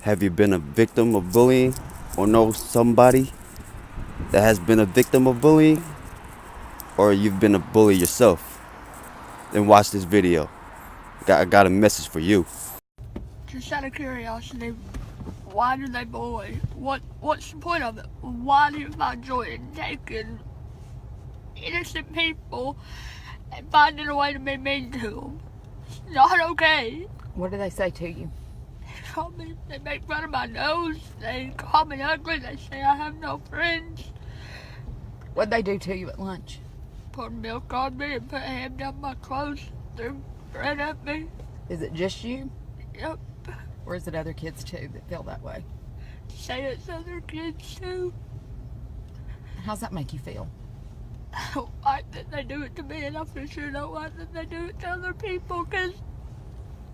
Have you been a victim of bullying or know somebody that has been a victim of bullying, or you've been a bully yourself? Then watch this video. I got a message for you. Just out of curiosity, why do they bully? What's the point of it? Why do you find joy in taking innocent people and finding a way to be mean to them? It's not okay. What do they say to you? They make fun of my nose. They call me ugly. They say I have no friends. What'd they do to you at lunch? Pour milk on me and put a hand down my clothes. Threw bread at me. Is it just you? Yep. Or is it other kids too that feel that way? Say it's other kids too. How's that make you feel? I don't like that they do it to me, and I for sure don't like that they do it to other people, because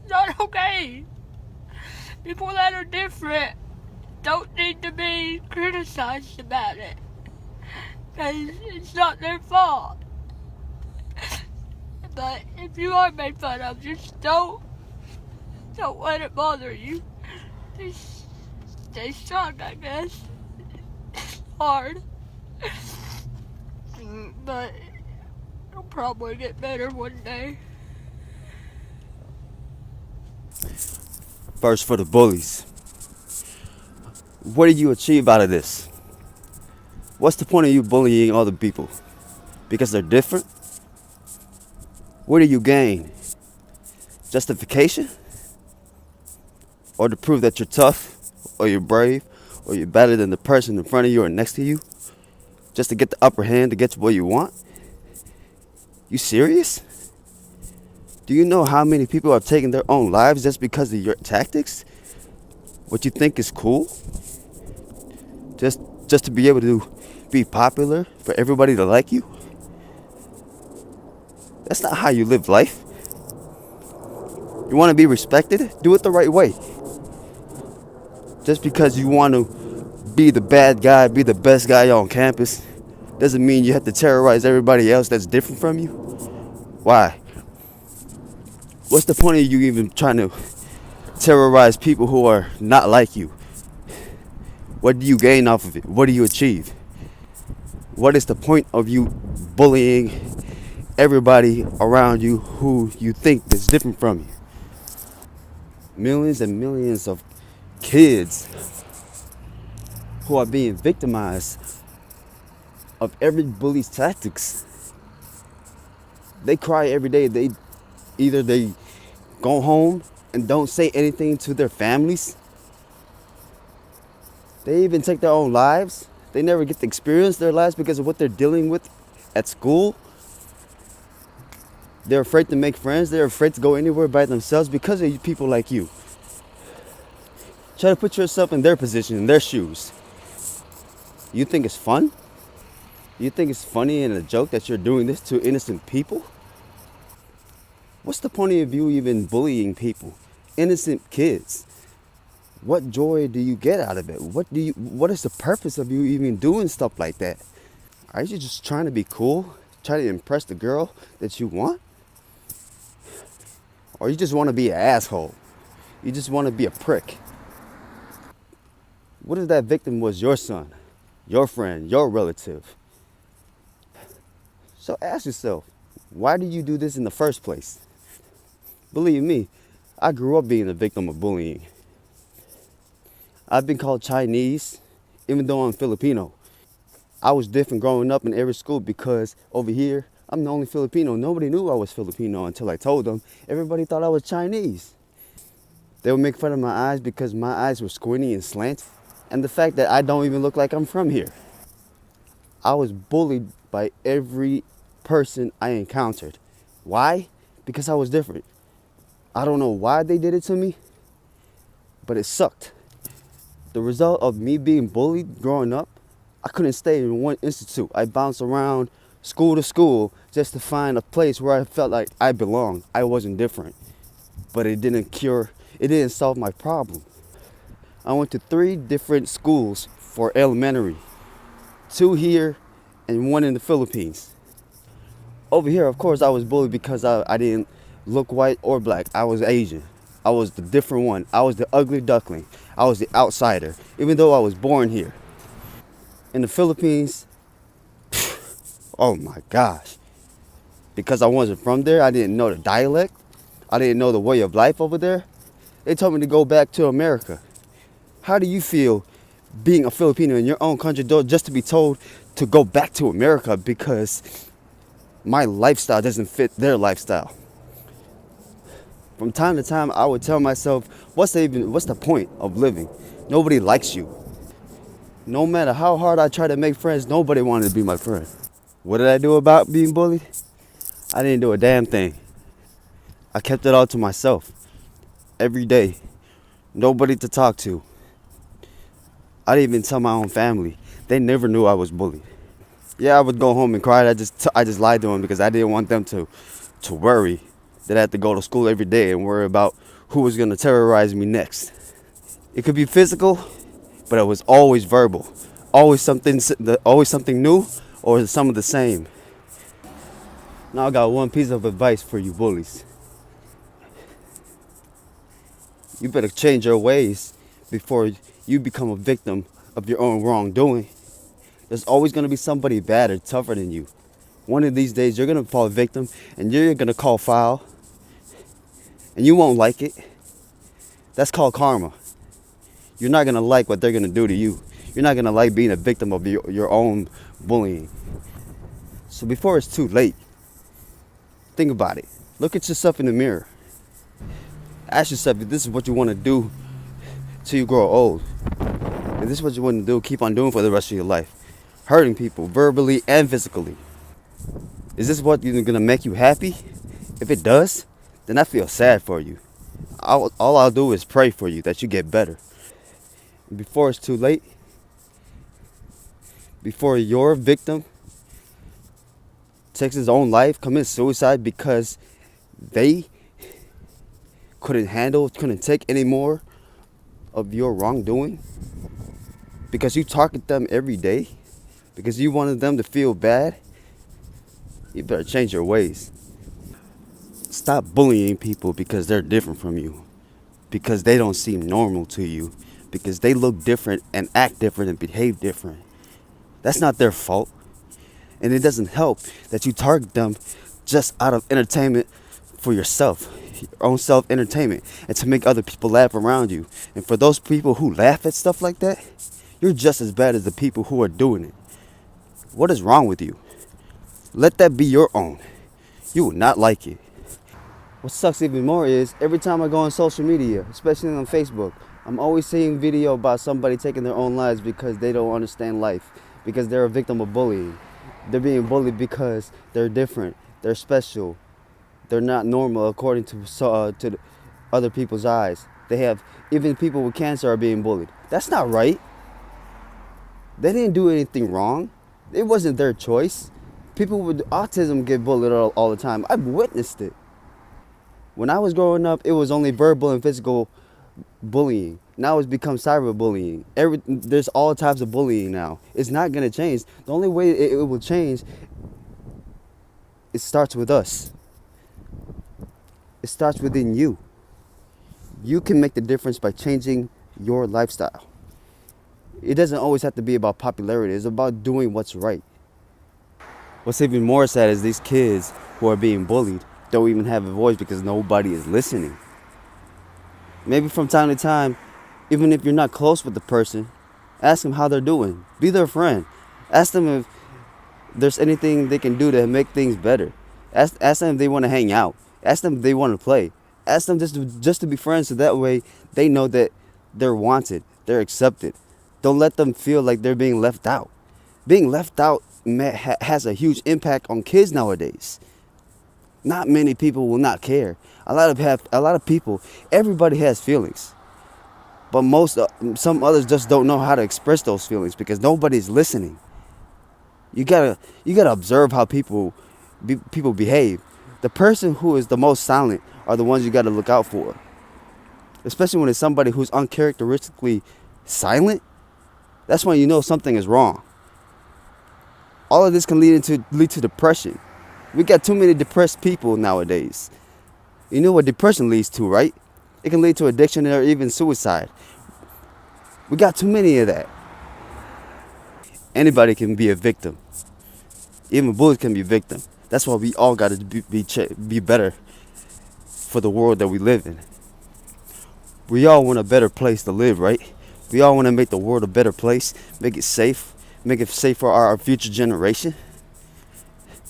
it's not okay. People that are different don't need to be criticized about it, because it's not their fault. But if you are made fun of, just don't let it bother you. Just stay strong, I guess. It's hard. But it'll probably get better one day. First, for the bullies. What did you achieve out of this? What's the point of you bullying other people? Because they're different? What do you gain? Justification? Or to prove that you're tough, or you're brave, or you're better than the person in front of you or next to you? Just to get the upper hand, to get what you want? You serious? Do you know how many people are taking their own lives just because of your tactics? What you think is cool? Just to be able to be popular, for everybody to like you? That's not how you live life. You want to be respected? Do it the right way. Just because you want to be the bad guy, be the best guy on campus, doesn't mean you have to terrorize everybody else that's different from you. Why? What's the point of you even trying to terrorize people who are not like you? What do you gain off of it? What do you achieve? What is the point of you bullying everybody around you who you think is different from you? Millions and millions of kids who are being victimized of every bully's tactics. They cry every day. They go home and don't say anything to their families. They even take their own lives. They never get to experience their lives because of what they're dealing with at school. They're afraid to make friends. They're afraid to go anywhere by themselves because of people like you. Try to put yourself in their position, in their shoes. You think it's fun? You think it's funny and a joke that you're doing this to innocent people? What's the point of you even bullying people? Innocent kids. What joy do you get out of it? What is the purpose of you even doing stuff like that? Are you just trying to be cool? Try to impress the girl that you want? Or you just want to be an asshole? You just want to be a prick? What if that victim was your son, your friend, your relative? So ask yourself, why did you do this in the first place? Believe me, I grew up being a victim of bullying. I've been called Chinese, even though I'm Filipino. I was different growing up in every school because over here, I'm the only Filipino. Nobody knew I was Filipino until I told them. Everybody thought I was Chinese. They would make fun of my eyes because my eyes were squinty and slant, and the fact that I don't even look like I'm from here. I was bullied by every person I encountered. Why? Because I was different. I don't know why they did it to me, but it sucked. The result of me being bullied growing up, I couldn't stay in one institute. I bounced around school to school just to find a place where I felt like I belonged. I wasn't different, but it didn't solve my problem. I went to 3 different schools for elementary, 2 here and 1 in the Philippines. Over here, of course, I was bullied because I didn't look white or black. I was Asian. I was the different one. I was the ugly duckling. I was the outsider, even though I was born here. In the Philippines, oh my gosh. Because I wasn't from there, I didn't know the dialect. I didn't know the way of life over there. They told me to go back to America. How do you feel being a Filipino in your own country just to be told to go back to America because my lifestyle doesn't fit their lifestyle? From time to time, I would tell myself, what's the point of living? Nobody likes you. No matter how hard I try to make friends, nobody wanted to be my friend. What did I do about being bullied? I didn't do a damn thing. I kept it all to myself. Every day. Nobody to talk to. I didn't even tell my own family. They never knew I was bullied. Yeah, I would go home and cry. I just lied to them because I didn't want them to worry that I had to go to school every day and worry about who was going to terrorize me next. It could be physical, but it was always verbal. Always something new or some of the same. Now I got one piece of advice for you bullies. You better change your ways before you become a victim of your own wrongdoing. There's always going to be somebody badder, tougher than you. One of these days, you're going to fall victim and you're going to call foul and you won't like it. That's called karma. You're not going to like what they're going to do to you. You're not going to like being a victim of your own bullying. So before it's too late, think about it. Look at yourself in the mirror. Ask yourself if this is what you want to do till you grow old. If this is what you want to do, keep on doing for the rest of your life. Hurting people verbally and physically. Is this what is going to make you happy? If it does, then I feel sad for you. All I'll do is pray for you that you get better. Before it's too late, before your victim takes his own life, commits suicide because they couldn't take any more of your wrongdoing, because you target them every day, because you wanted them to feel bad, you better change your ways. Stop bullying people because they're different from you, because they don't seem normal to you, because they look different and act different and behave different. That's not their fault. And it doesn't help that you target them just out of entertainment for yourself, your own self-entertainment, and to make other people laugh around you. And for those people who laugh at stuff like that, you're just as bad as the people who are doing it. What is wrong with you? Let that be your own. You will not like it. What sucks even more is every time I go on social media, especially on Facebook, I'm always seeing video about somebody taking their own lives because they don't understand life, because they're a victim of bullying. They're being bullied because they're different, they're special, they're not normal according to other people's eyes. Even people with cancer are being bullied. That's not right. They didn't do anything wrong. It wasn't their choice. People with autism get bullied all the time. I've witnessed it. When I was growing up, it was only verbal and physical bullying. Now it's become cyberbullying. There's all types of bullying now. It's not going to change. The only way it will change, it starts with us. It starts within you. You can make the difference by changing your lifestyle. It doesn't always have to be about popularity. It's about doing what's right. What's even more sad is these kids who are being bullied don't even have a voice because nobody is listening. Maybe from time to time, even if you're not close with the person, ask them how they're doing. Be their friend. Ask them if there's anything they can do to make things better. Ask them if they want to hang out. Ask them if they want to play. Ask them just to be friends, so that way they know that they're wanted, they're accepted. Don't let them feel like they're being left out. Being left out has a huge impact on kids nowadays. Not many people will not care. A lot of people, everybody has feelings. But some others just don't know how to express those feelings because nobody's listening. You gotta observe how people behave. The person who is the most silent are the ones you gotta look out for. Especially when it's somebody who's uncharacteristically silent. That's when you know something is wrong. All of this can lead to depression. We got too many depressed people nowadays. You know what depression leads to, right? It can lead to addiction or even suicide. We got too many of that. Anybody can be a victim. Even bullies can be a victim. That's why we all got to be better for the world that we live in. We all want a better place to live, right? We all want to make the world a better place, make it safe for our future generation.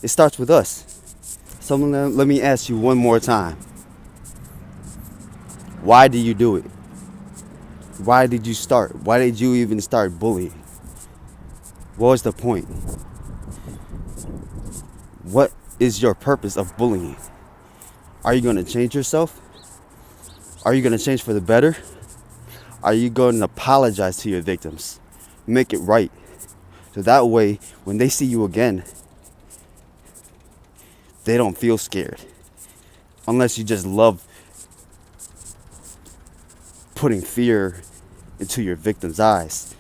It starts with us. So let me ask you one more time. Why do you do it? Why did you start? Why did you even start bullying? What was the point? What is your purpose of bullying? Are you going to change yourself? Are you going to change for the better? Are you going to apologize to your victims? Make it right. So that way, when they see you again, they don't feel scared. Unless you just love putting fear into your victim's eyes.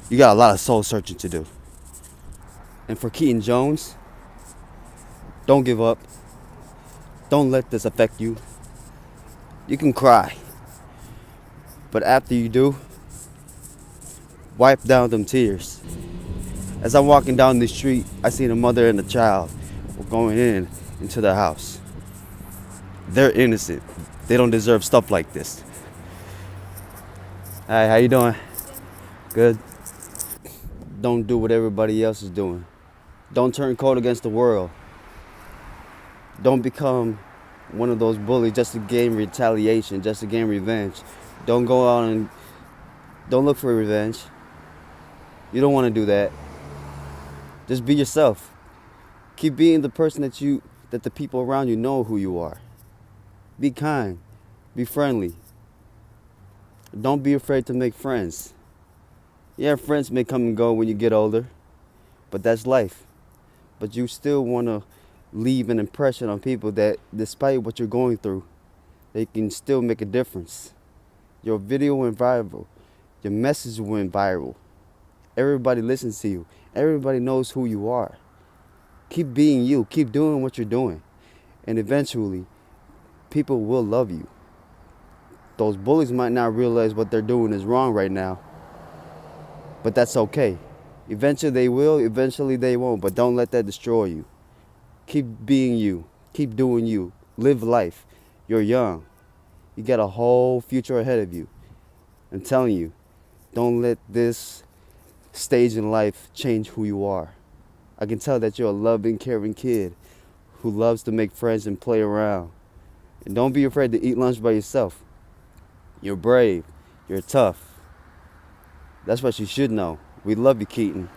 You got a lot of soul searching to do. And for Keaton Jones, don't give up. Don't let this affect you. You can cry. But after you do, wipe down them tears. As I'm walking down the street, I see the mother and the child going into the house. They're innocent. They don't deserve stuff like this. Hi, how you doing? Good. Don't do what everybody else is doing. Don't turn cold against the world. Don't become one of those bullies just to gain retaliation, just to gain revenge. Don't go out and don't look for revenge. You don't want to do that. Just be yourself. Keep being the person that the people around you know who you are. Be kind. Be friendly. Don't be afraid to make friends. Yeah, friends may come and go when you get older, but that's life. But you still want to leave an impression on people that despite what you're going through, they can still make a difference. Your video went viral. Your message went viral. Everybody listens to you. Everybody knows who you are. Keep being you. Keep doing what you're doing. And eventually, people will love you. Those bullies might not realize what they're doing is wrong right now. But that's okay. Eventually they will, eventually they won't. But don't let that destroy you. Keep being you. Keep doing you. Live life. You're young. You got a whole future ahead of you. I'm telling you, don't let this stage in life change who you are. I can tell that you're a loving, caring kid who loves to make friends and play around. And don't be afraid to eat lunch by yourself. You're brave. You're tough. That's what you should know. We love you, Keaton.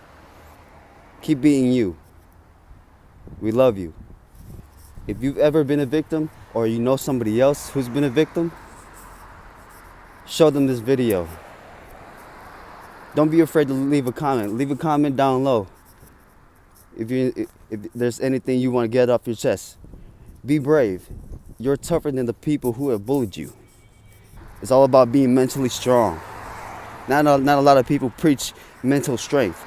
Keep being you. We love you. If you've ever been a victim or you know somebody else who's been a victim, show them this video. Don't be afraid to leave a comment. Leave a comment down low. If there's anything you want to get off your chest, be brave. You're tougher than the people who have bullied you. It's all about being mentally strong. Not a lot of people preach mental strength,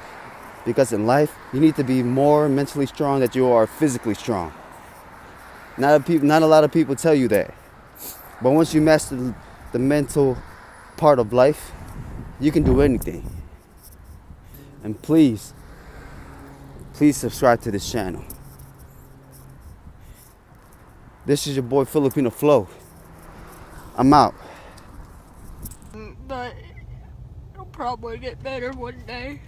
because in life you need to be more mentally strong than you are physically strong. Not a lot of people tell you that. But once you master the mental part of life, you can do anything. And please subscribe to this channel. This is your boy Filipino Flow. I'm out. But it'll probably get better one day.